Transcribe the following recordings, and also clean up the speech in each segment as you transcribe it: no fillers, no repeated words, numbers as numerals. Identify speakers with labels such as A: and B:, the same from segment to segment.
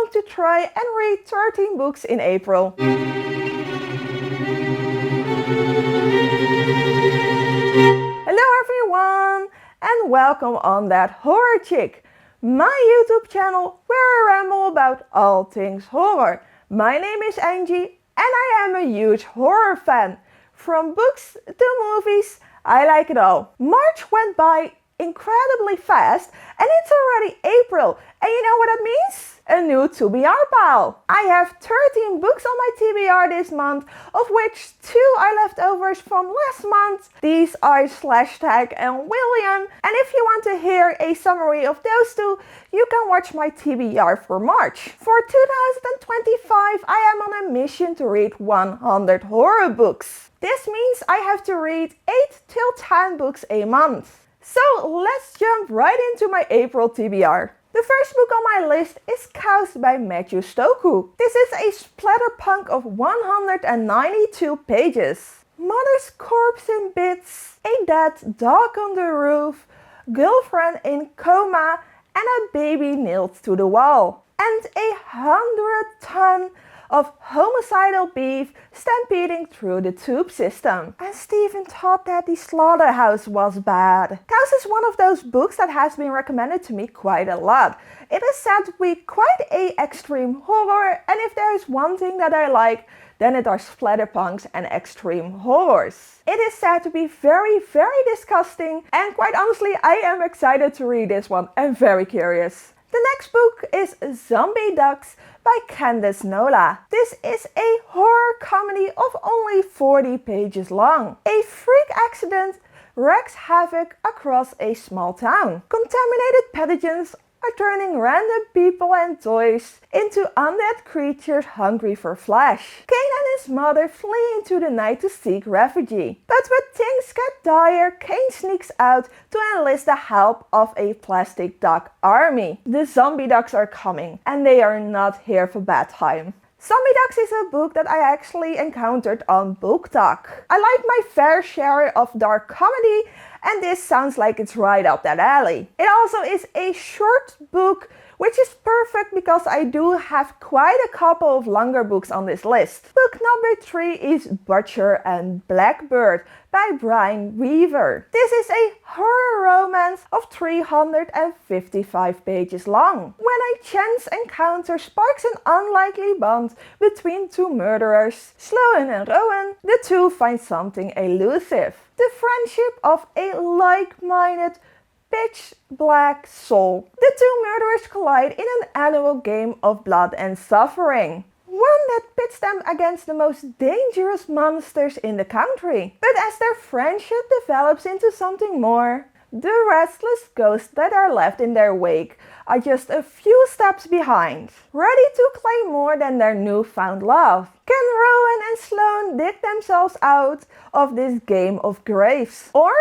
A: want to try and read 13 books in April. Hello everyone, and welcome on That Horror Chick, my YouTube channel where I ramble about all things horror. My name is Angie and I am a huge horror fan. From books to movies, I like it all. March went by incredibly fast and it's already April, and you know what that means? A new TBR pile. I have 13 books on my TBR this month, of which 2 are leftovers from last month. These are Tag and William, and if you want to hear a summary of those 2, you can watch my TBR for March. For 2025, I am on a mission to read 100 horror books. This means I have to read 8 till 10 books a month. So let's jump right into my April TBR. The first book on my list is Cows by Matthew Stokoe. This is a splatterpunk of 192 pages. Mother's corpse in bits, a dead dog on the roof, girlfriend in coma, and a baby nailed to the wall. And 100-ton of homicidal beef stampeding through the tube system. And Stephen thought that the slaughterhouse was bad. Cows is one of those books that has been recommended to me quite a lot. It is said to be quite a extreme horror, and if there is one thing that I like, then it are splatterpunks and extreme horrors. It is said to be very, very disgusting, and quite honestly, I am excited to read this one and very curious. The next book is Zombie Ducks by Candace Nola. This is a horror comedy of only 40 pages long. A freak accident wreaks havoc across a small town. Contaminated pathogens are turning random people and toys into undead creatures hungry for flesh. Kane and his mother flee into the night to seek refuge. But when things get dire, Kane sneaks out to enlist the help of a plastic duck army. The zombie ducks are coming, and they are not here for bedtime. Zombie Ducks is a book that I actually encountered on BookTok. I like my fair share of dark comedy, and this sounds like it's right up that alley. It also is a short book, which is perfect because I do have quite a couple of longer books on this list. Book number 3 is Butcher and Blackbird by Brian Weaver. This is a horror romance of 355 pages long. When a chance encounter sparks an unlikely bond between 2 murderers, Sloan and Rowan, the 2 find something elusive. The friendship of a like-minded pitch black soul. The 2 murderers collide in an annual game of blood and suffering. One that pits them against the most dangerous monsters in the country. But as their friendship develops into something more, the restless ghosts that are left in their wake are just a few steps behind, ready to claim more than their newfound love. Can Rowan and Sloan dig themselves out of this game of graves? Or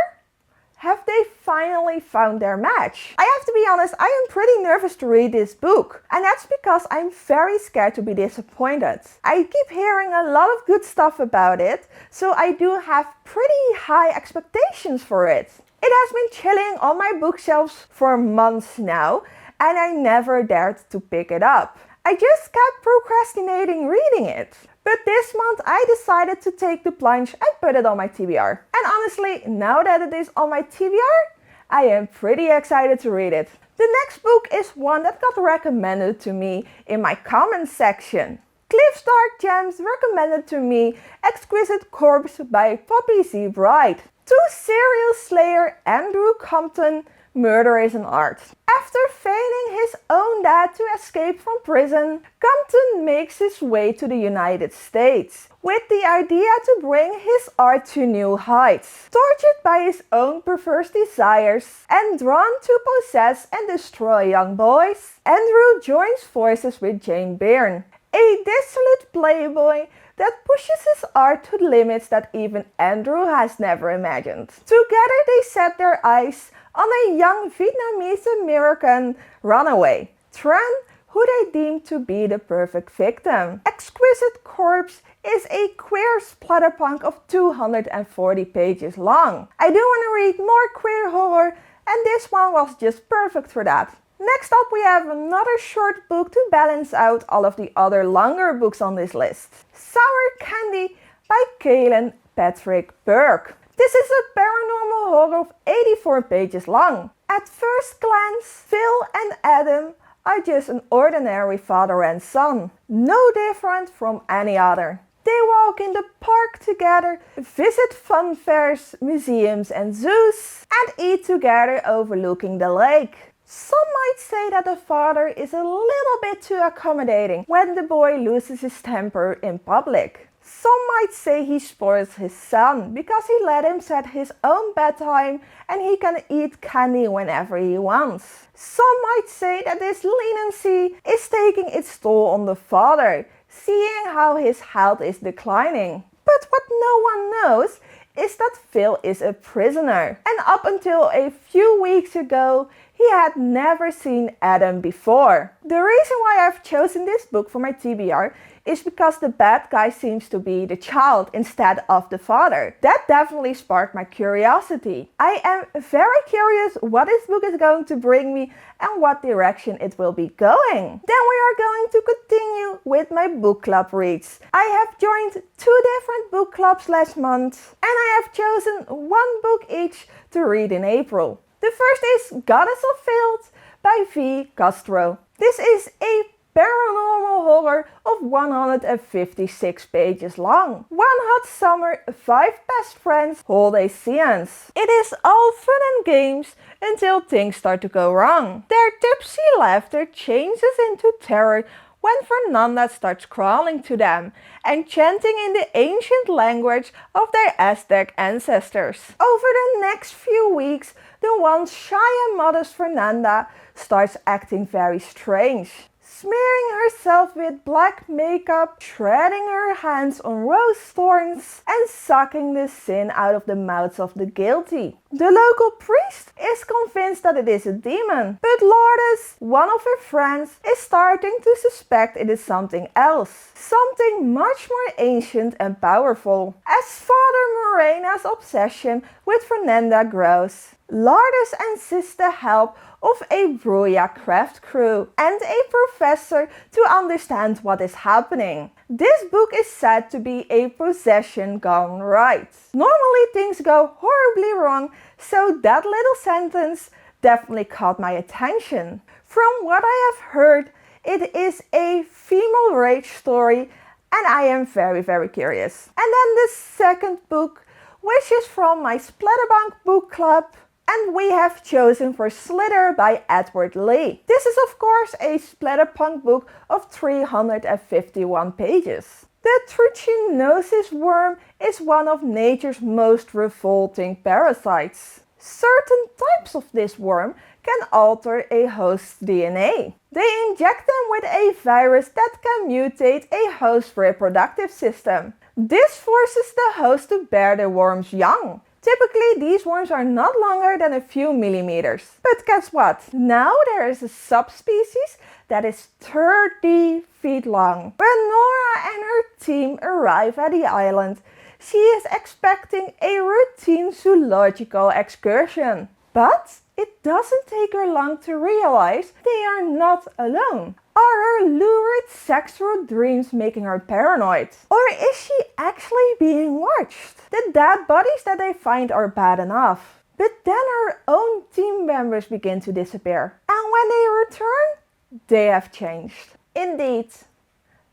A: have they finally found their match? I have to be honest, I am pretty nervous to read this book. And that's because I'm very scared to be disappointed. I keep hearing a lot of good stuff about it, so I do have pretty high expectations for it. It has been chilling on my bookshelves for months now, and I never dared to pick it up. I just kept procrastinating reading it. But this month I decided to take the plunge and put it on my TBR. And honestly, now that it is on my TBR, I am pretty excited to read it. The next book is one that got recommended to me in my comments section. Cliff's Dark Gems recommended to me Exquisite Corpse by Poppy Z. Bright. To serial slayer Andrew Compton, murder is an art. After feigning his own dad to escape from prison, Compton makes his way to the United States with the idea to bring his art to new heights. Tortured by his own perverse desires and drawn to possess and destroy young boys, Andrew joins forces with Jane Byrne, a dissolute playboy that pushes his art to limits that even Andrew has never imagined. Together they set their eyes on a young Vietnamese American runaway, Tran, who they deem to be the perfect victim. Exquisite Corpse is a queer splatterpunk of 240 pages long. I do want to read more queer horror, and this one was just perfect for that. Next up we have another short book to balance out all of the other longer books on this list. Sour Candy by Kaylin Patrick Burke. This is a paranormal horror of 84 pages long. At first glance, Phil and Adam are just an ordinary father and son, no different from any other. They walk in the park together, visit fun fairs, museums and zoos, and eat together overlooking the lake. Some might say that the father is a little bit too accommodating when the boy loses his temper in public. Some might say he spoils his son because he let him set his own bedtime and he can eat candy whenever he wants. Some might say that this leniency is taking its toll on the father, seeing how his health is declining. But what no one knows is that Phil is a prisoner, and up until a few weeks ago, he had never seen Adam before. The reason why I've chosen this book for my TBR is because the bad guy seems to be the child instead of the father. That definitely sparked my curiosity. I am very curious what this book is going to bring me and what direction it will be going. Then we are going to continue with my book club reads. I have joined 2 different book clubs last month and I have chosen 1 book each to read in April. The first is Goddess of Filth by V. Castro. This is a paranormal horror of 156 pages long. One hot summer, 5 best friends hold a seance. It is all fun and games until things start to go wrong. Their tipsy laughter changes into terror when Fernanda starts crawling to them and chanting in the ancient language of their Aztec ancestors. Over the next few weeks, the once shy and modest Fernanda starts acting very strange. Smearing herself with black makeup, treading her hands on rose thorns, and sucking the sin out of the mouths of the guilty. The local priest is convinced that it is a demon, but Lourdes, one of her friends, is starting to suspect it is something else. Something much more ancient and powerful. As Father Morena's obsession with Fernanda grows, Lourdes enlists the help of a Bruja craft crew and a professor to understand what is happening. This book is said to be a possession gone right. Normally things go horribly wrong, so that little sentence definitely caught my attention. From what I have heard, it is a female rage story and I am very curious. And then the second book, which is from my Splatterbunk book club, and we have chosen for Slither by Edward Lee. This is of course a splatterpunk book of 351 pages. The trichinosis worm is one of nature's most revolting parasites. Certain types of this worm can alter a host's DNA. They inject them with a virus that can mutate a host's reproductive system. This forces the host to bear the worm's young. Typically, these worms are not longer than a few millimeters. But guess what? Now there is a subspecies that is 30 feet long. When Nora and her team arrive at the island, she is expecting a routine zoological excursion. But it doesn't take her long to realize they are not alone. Are her lurid sexual dreams making her paranoid? Or is she actually being watched? The dead bodies that they find are bad enough. But then her own team members begin to disappear. And when they return, they have changed. Indeed,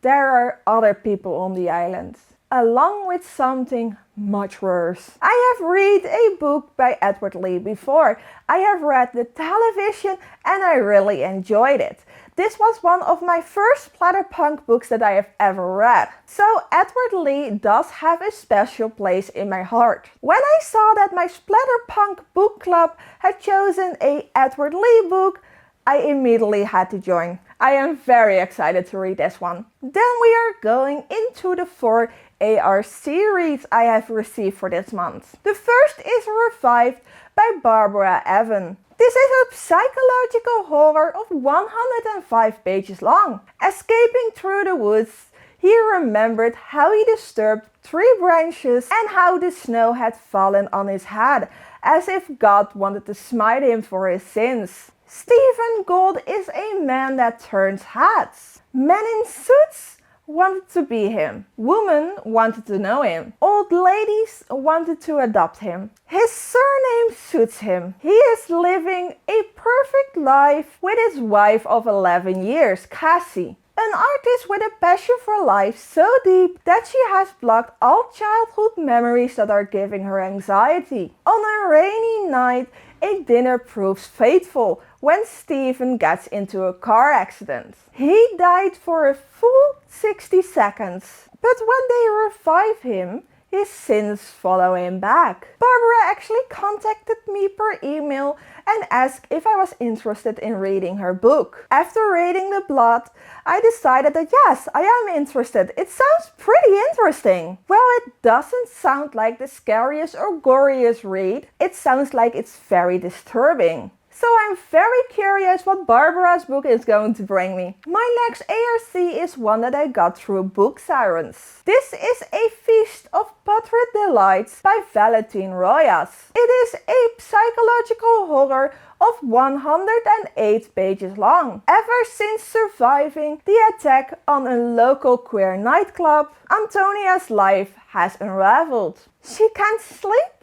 A: there are other people on the island, along with something much worse. I have read a book by Edward Lee before. I have read the television and I really enjoyed it. This was one of my first splatterpunk books that I have ever read. So Edward Lee does have a special place in my heart. When I saw that my splatterpunk book club had chosen a Edward Lee book, I immediately had to join. I am very excited to read this one. Then we are going into the 4 ARC reads I have received for this month. The first is Revived by Barbara Evan. This is a psychological horror of 105 pages long. Escaping through the woods, he remembered how he disturbed 3 branches and how the snow had fallen on his head, as if God wanted to smite him for his sins. Stephen Gould is a man that turns heads. Men in suits wanted to be him. Women wanted to know him. Old ladies wanted to adopt him. His surname suits him. He is living a perfect life with his wife of 11 years, Cassie. An artist with a passion for life so deep that she has blocked all childhood memories that are giving her anxiety. On a rainy night, a dinner proves fateful when Stephen gets into a car accident. He died for a full 60 seconds, but when they revive him, his sins follow him back. Barbara actually contacted me per email and asked if I was interested in reading her book. After reading the plot, I decided that yes, I am interested. It sounds pretty interesting. Well, it doesn't sound like the scariest or goriest read. It sounds like it's very disturbing. So I'm very curious what Barbara's book is going to bring me. My next ARC is one that I got through Book Sirens. This is A Feast of Putrid Delights by Valentine Royas. It is a psychological horror of 108 pages long. Ever since surviving the attack on a local queer nightclub, Antonia's life has unraveled. She can't sleep.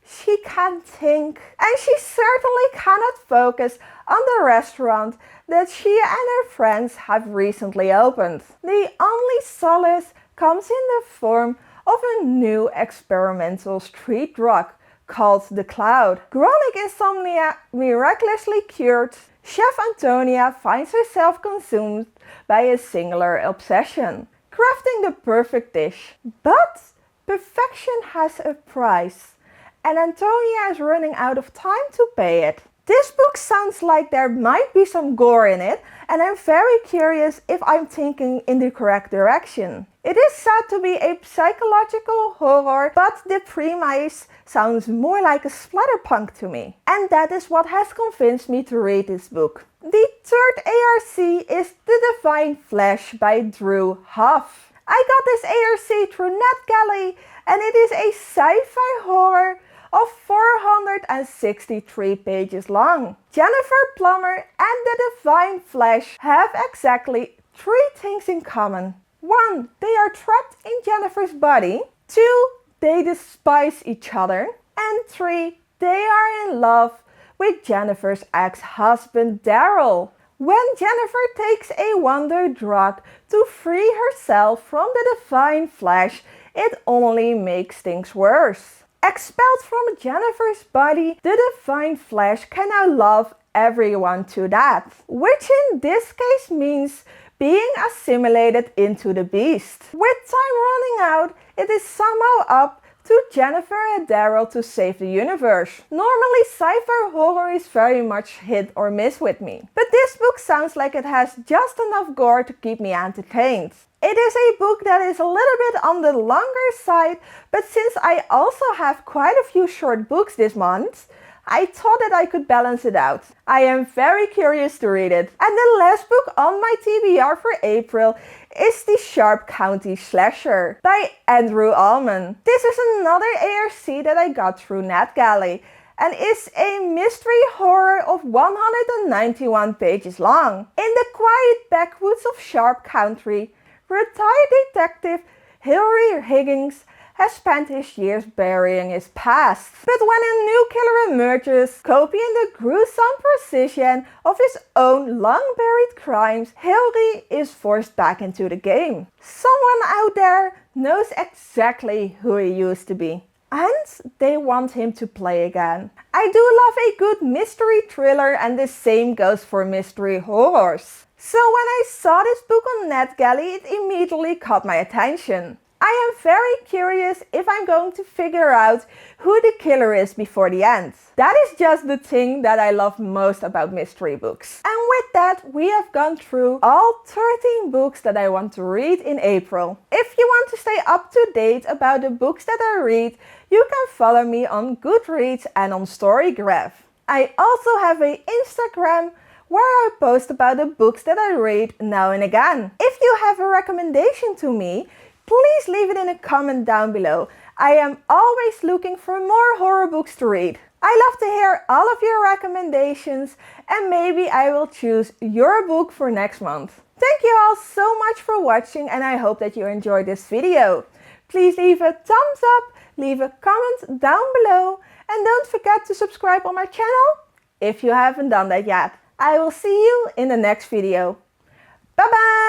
A: She can't think, and she certainly cannot focus on the restaurant that she and her friends have recently opened. The only solace comes in the form of a new experimental street drug called the Cloud. Chronic insomnia miraculously cured, Chef Antonia finds herself consumed by a singular obsession, crafting the perfect dish. But perfection has a price, and Antonia is running out of time to pay it. This book sounds like there might be some gore in it, and I'm very curious if I'm thinking in the correct direction. It is said to be a psychological horror, but the premise sounds more like a splatterpunk to me. And that is what has convinced me to read this book. The third ARC is The Divine Flesh by Drew Huff. I got this ARC through NetGalley, and it is a sci-fi horror of 463 pages long. Jennifer Plummer and The Divine Flesh have exactly 3 things in common. 1. They are trapped in Jennifer's body. 2. They despise each other. And 3. They are in love with Jennifer's ex-husband Daryl. When Jennifer takes a wonder drug to free herself from the Divine Flesh, it only makes things worse. Expelled from Jennifer's body, the Divine Flesh can now love everyone to death, which in this case means being assimilated into the beast. With time running out, it is somehow up to Jennifer and Daryl to save the universe. Normally sci-fi horror is very much hit or miss with me, but this book sounds like it has just enough gore to keep me entertained. It is a book that is a little bit on the longer side, but since I also have quite a few short books this month, I thought that I could balance it out. I am very curious to read it. And the last book on my TBR for April is The Sharp County Slasher by Andrew Allman. This is another ARC that I got through NetGalley and is a mystery horror of 191 pages long. In the quiet backwoods of Sharp Country, retired detective Hilary Higgins has spent his years burying his past. But when a new killer emerges, copying the gruesome precision of his own long-buried crimes, Hilary is forced back into the game. Someone out there knows exactly who he used to be, and they want him to play again. I do love a good mystery thriller, and the same goes for mystery horrors. So when I saw this book on NetGalley, it immediately caught my attention. I am very curious if I'm going to figure out who the killer is before the end. That is just the thing that I love most about mystery books. And with that, we have gone through all 13 books that I want to read in April. If you want to stay up to date about the books that I read, you can follow me on Goodreads and on Storygraph. I also have an Instagram where I post about the books that I read now and again. If you have a recommendation to me, please leave it in a comment down below. I am always looking for more horror books to read. I love to hear all of your recommendations and maybe I will choose your book for next month. Thank you all so much for watching and I hope that you enjoyed this video. Please leave a thumbs up, leave a comment down below and don't forget to subscribe on my channel if you haven't done that yet. I will see you in the next video. Bye bye!